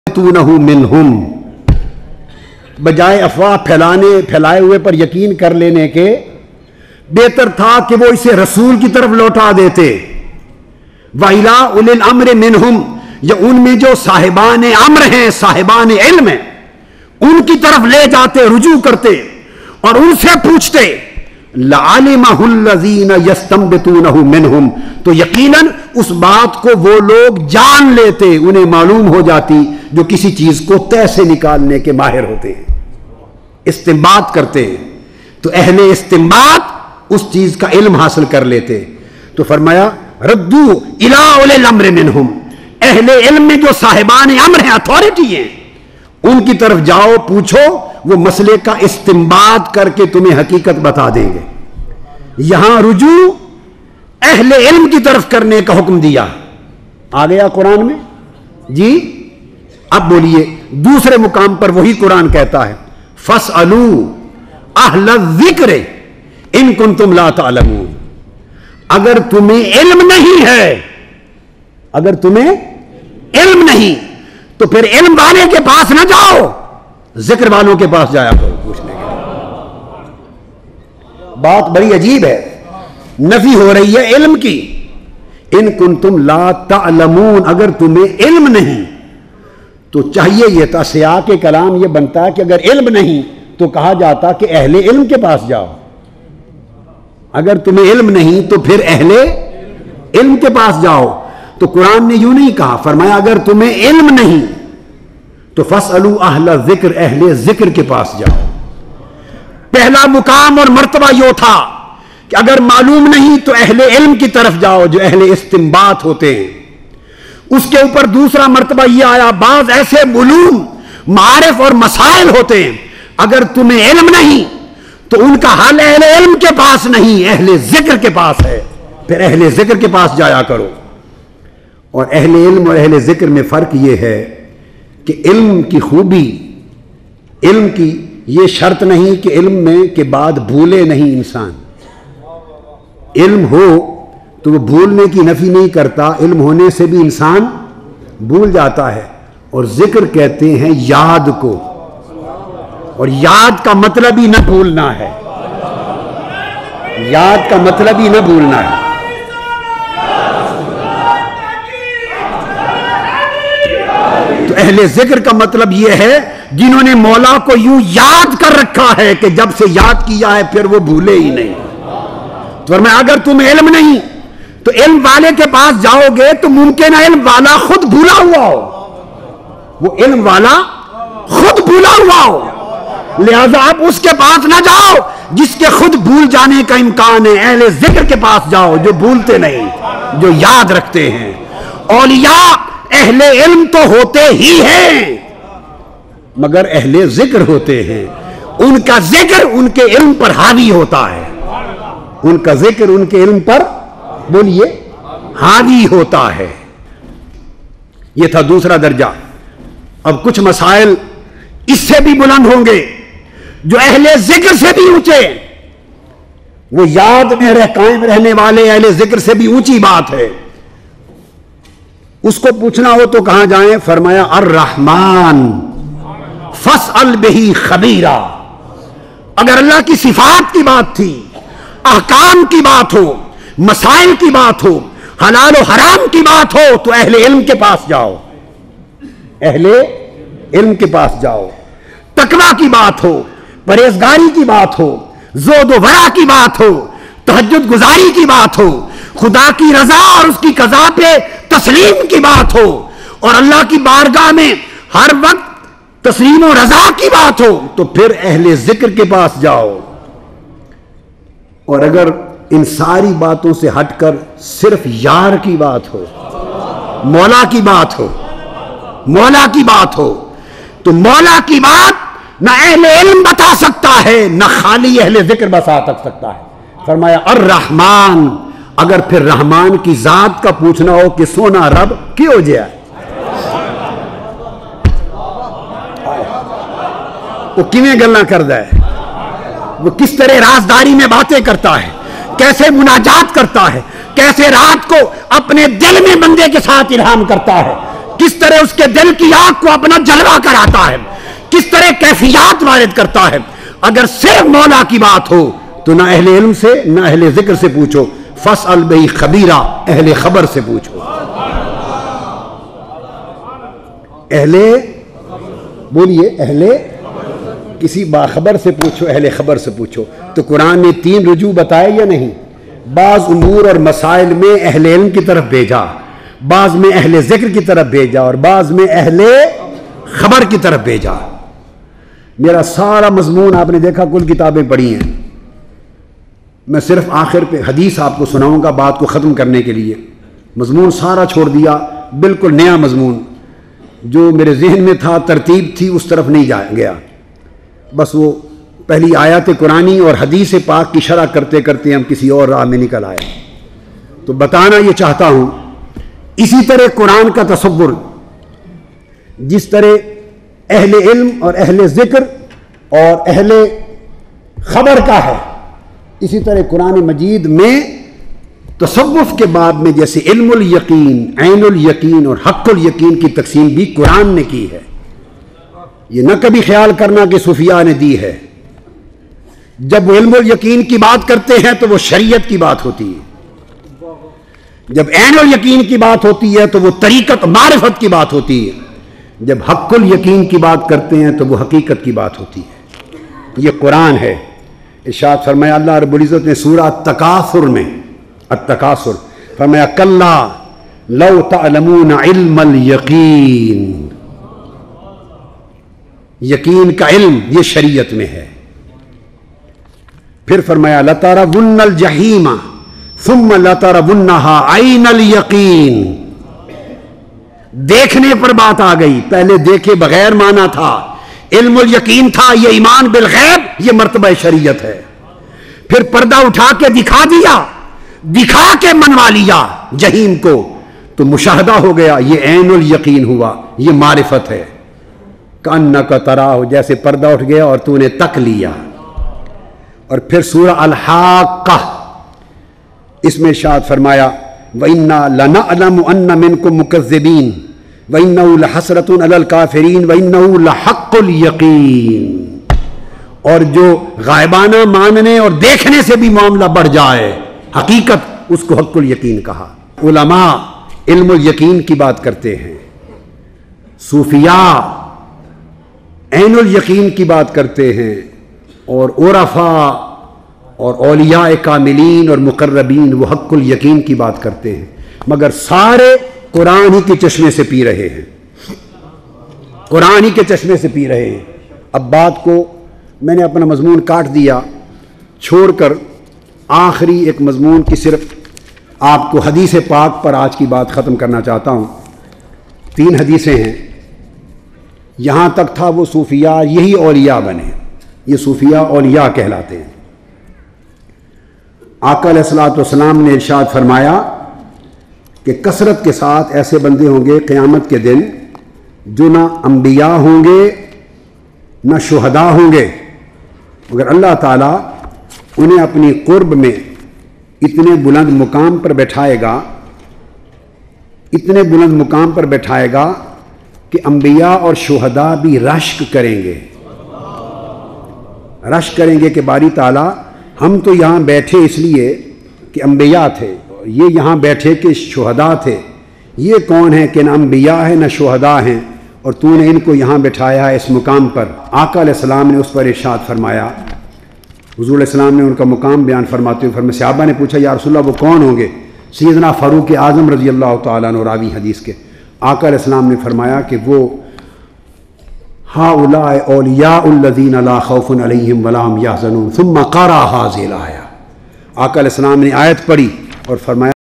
तूनहु मिनहुम, बजाय अफवाह फैलाए हुए पर यकीन कर लेने के बेहतर था कि वो इसे रसूल की तरफ लौटा देते। वइला उलिल अम्र मिनहुम, या उनमें जो साहिबान अम्र हैं, साहिबान इल्म हैं, उनकी तरफ ले जाते, रुजू करते और उनसे पूछते। लअलिमहुल्लज़ीन यस्तंबितूनहु मिनहुम, तो यकीनन उस बात को वो लोग जान लेते, उन्हें मालूम हो जाती जो किसी चीज को तय से निकालने के माहिर होते हैं, इस्तिंबात करते हैं। तो अहले इस्तिंबात उस चीज का इल्म हासिल कर लेते। तो फरमाया रद्दू इला उलिल अम्र मिनहुम, अहले इल्म में जो साहिबान अम्र हैं, अथॉरिटी हैं, उनकी तरफ जाओ, पूछो, वो मसले का इस्तिंबात करके तुम्हें हकीकत बता देंगे। यहां रुजू अहले इल्म की तरफ करने का हुक्म दिया। आ गया कुरान में जी। अब बोलिए दूसरे मुकाम पर वही कुरान कहता है फसअलू अहल ज़िक्र इन कुंतुम ला तालमून, अगर तुम्हें इल्म नहीं है, अगर तुम्हें इल्म नहीं तो फिर इल्म वाले के पास ना जाओ, जिक्र वालों के पास जाया करो पूछने के लिए। बात बड़ी अजीब है, नफी हो रही है इल्म की। इन कुंतुम ला तालमून, अगर तुम्हें इल्म नहीं तो चाहिए यह था, सियाक़े कलाम यह बनता है कि अगर इल्म नहीं तो कहा जाता कि अहले इल्म के पास जाओ। अगर तुम्हें इल्म नहीं तो फिर अहले इल्म के पास जाओ। तो कुरान ने यूं नहीं कहा, फरमाया अगर तुम्हें इल्म नहीं तो फसअलू अहल ज़िक्र, अहले ज़िक्र के पास जाओ। पहला मुकाम और मर्तबा यो था कि अगर मालूम नहीं तो अहले इल्म की तरफ जाओ जो अहले इस्तिंबात होते हैं। उसके ऊपर दूसरा मर्तबा यह आया, बाज ऐसे उलूम, मारिफ और मसाइल होते हैं, अगर तुम्हें इल्म नहीं तो उनका हल अहले इल्म के पास नहीं, अहले ज़िक्र के पास है, फिर अहले ज़िक्र के पास जाया करो। और अहले इल्म और अहले ज़िक्र में फ़र्क यह है कि इल्म की खूबी, इल्म की यह शर्त नहीं कि इल्म में के बाद भूले नहीं इंसान। इल्म हो तो वो भूलने की नफी नहीं करता, इल्म होने से भी इंसान भूल जाता है। और ज़िक्र कहते हैं याद को, और याद का मतलब ही न भूलना है, याद का मतलब ही न भूलना है। तो अहले ज़िक्र का मतलब यह है जिन्होंने मौला को यूं याद कर रखा है कि जब से याद किया है फिर वो भूले ही नहीं। तो मैं अगर तुम्हें इल्म नहीं तो इल्म वाले के पास जाओगे तो मुमकिन है इल्म वाला खुद भूला हुआ हो, वो इल्म वाला खुद भूला हुआ हो, लिहाजा आप उसके पास ना जाओ जिसके खुद भूल जाने का इम्कान है। अहले ज़िक्र के पास जाओ जो भूलते नहीं, जो याद रखते हैं। औलिया अहले इल्म तो होते ही हैं मगर अहले ज़िक्र होते हैं, उनका जिक्र उनके इल्म पर हावी होता है, उनका जिक्र उनके इल्म पर, बोलिए, हावी होता है। यह था दूसरा दर्जा। अब कुछ मसाइल इससे भी बुलंद होंगे जो अहले ज़िक्र से भी ऊंचे, वो याद में कायम रहने वाले अहले ज़िक्र से भी ऊंची बात है। उसको पूछना हो तो कहां जाएं? फरमाया अर्रहमान फसअल बिही खबीरा। अगर अल्लाह की सिफात की बात थी, अहकाम की बात हो, मसाइल की बात हो, हलाल और हराम की बात हो तो अहले इल्म के पास जाओ, अहले इल्म के पास जाओ। तकवा की बात हो, परहेजगारी की बात हो, ज़ोद व वरा की बात हो, तहज्जुद गुजारी की बात हो, खुदा की रजा और उसकी कज़ा पे तस्लीम की बात हो, और अल्लाह की बारगाह में हर वक्त तस्लीम और रजा की बात हो तो फिर अहले ज़िक्र के पास जाओ। और अगर इन सारी बातों से हटकर सिर्फ यार की बात हो, मौला की बात हो, मौला की बात हो, तो मौला की बात न अहले इल्म बता सकता है न खाली अहले ज़िक्र बता सकता है। फरमाया अर्रहमान, अगर फिर रहमान की जात का पूछना हो कि सोना रब क्यों जिया, वो किवें गल्लां करदा है, वो किस तरह राजदारी में बातें करता है, कैसे मुनाजात करता है, कैसे रात को अपने दिल में बंदे के साथ इल्हाम करता है, کس طرح اس کے دل کی آگ کو اپنا جلوہ کراتا ہے، کس طرح کیفیات وارد کرتا ہے۔ اگر صرف مولا کی بات ہو تو نہ اہل علم سے نہ اہل ذکر سے پوچھو، فاسأل بہ خبیرا، اہل خبر سے پوچھو، اہل بولیے اہل کسی باخبر سے پوچھو، اہل خبر سے پوچھو۔ تو قرآن نے 3 رجوع بتائے یا نہیں؟ بعض امور اور مسائل میں اہل علم کی طرف بھیجا، بعض میں اہل ذکر کی طرف بھیجا، اور بعض میں اہل خبر کی طرف بھیجا۔ میرا سارا مضمون آپ نے دیکھا، کل کتابیں پڑھی ہیں، میں صرف آخر پہ حدیث آپ کو سناؤں گا بات کو ختم کرنے کے لیے۔ مضمون سارا چھوڑ دیا، بالکل نیا مضمون، جو میرے ذہن میں تھا، ترتیب تھی، اس طرف نہیں گیا۔ بس وہ پہلی آیات قرآنی اور حدیث پاک کی شرح کرتے کرتے ہم کسی اور راہ میں نکل آئے۔ تو بتانا یہ چاہتا ہوں، اسی طرح قرآن کا تصور جس طرح اہل علم اور اہل ذکر اور اہل خبر کا ہے، اسی طرح قرآن مجید میں تصوف کے باب میں جیسے علم الیقین، عین الیقین اور حق الیقین کی تقسیم بھی قرآن نے کی ہے۔ یہ نہ کبھی خیال کرنا کہ صوفیاء نے دی ہے۔ جب وہ علم الیقین کی بات کرتے ہیں تو وہ شریعت کی بات ہوتی ہے، جب عین الیقین کی بات ہوتی ہے تو وہ طریقت معرفت کی بات ہوتی ہے، جب حق الیقین کی بات کرتے ہیں تو وہ حقیقت کی بات ہوتی ہے۔ یہ قرآن ہے۔ ارشاد فرمایا اللہ رب العزت نے سورہ التکاثر میں، التکاثر، فرمایا کلا لو تعلمون علم الیقین، یقین کا علم یہ شریعت میں ہے۔ پھر فرمایا لترون الجحیم ثم لترونها عین الیقین، دیکھنے پر بات آ گئی، پہلے دیکھے بغیر مانا تھا، علم الیقین تھا، یہ ایمان بالغیب، یہ مرتبہ شریعت ہے۔ پھر پردہ اٹھا کے دکھا دیا، دکھا کے منوا لیا جہیم کو، تو مشاہدہ ہو گیا، یہ عین الیقین ہوا، یہ معرفت ہے۔ کأنک تراہ، جیسے پردہ اٹھ گیا اور تو نے تک لیا۔ اور پھر سورہ الحاقہ، اس میں ارشاد فرمایا وَإِنَّا لَنَعْلَمُ أَنَّ مِنْكُمْ مُكَذِّبِينَ وَإِنَّهُ لَحَسْرَةٌ عَلَى الْكَافِرِينَ وَإِنَّهُ لَحَقُّ الْيَقِينِ، اور جو غائبانہ ماننے اور دیکھنے سے بھی معاملہ بڑھ جائے، حقیقت، اس کو حق الیقین کہا۔ علماء علم الیقین کی بات کرتے ہیں، صوفیاء عین الیقین کی بات کرتے ہیں، اور عرفاء اور اولیاء کاملین اور مقربین وہ حق الیقین کی بات کرتے ہیں، مگر سارے قرآن ہی کے چشمے سے پی رہے ہیں، قرآن ہی کے چشمے سے پی رہے ہیں۔ اب بات کو میں نے اپنا مضمون کاٹ دیا، چھوڑ کر آخری ایک مضمون کی صرف آپ کو حدیث پاک پر آج کی بات ختم کرنا چاہتا ہوں۔ 3 حدیثیں ہیں۔ یہاں تک تھا وہ صوفیاء یہی اولیاء بنے، یہ صوفیاء اولیاء کہلاتے ہیں۔ آقا علیہ الصلوۃ والسلام نے ارشاد فرمایا کہ کثرت کے ساتھ ایسے بندے ہوں گے قیامت کے دن جو نہ انبیاء ہوں گے نہ شہداء ہوں گے، مگر اللہ تعالیٰ انہیں اپنی قرب میں اتنے بلند مقام پر بٹھائے گا، اتنے بلند مقام پر بٹھائے گا کہ انبیاء اور شہداء بھی رشک کریں گے، رشک کریں گے کہ باری تعالیٰ ہم تو یہاں بیٹھے اس لیے کہ انبیاء تھے، یہ یہاں بیٹھے کہ شہداء تھے، یہ کون ہے کہ نہ انبیاء ہیں نہ شہداء ہیں، اور تو نے ان کو یہاں بٹھایا ہے اس مقام پر۔ آقا علیہ السلام نے اس پر ارشاد فرمایا، حضور علیہ السلام نے ان کا مقام بیان فرماتے ہوئے فرمایا، صحابہ نے پوچھا یا رسول اللہ وہ کون ہوں گے؟ سیدنا فاروق اعظم رضی اللہ تعالیٰ عنہ راوی حدیث کے۔ آقا علیہ السلام نے فرمایا کہ وہ ہؤلاء اولیاء الذین لا خوف علیہم ولا هم یحزنون ثم قرأ هذه الآیہ، آقا علیہ السلام نے آیت پڑھی اور فرمایا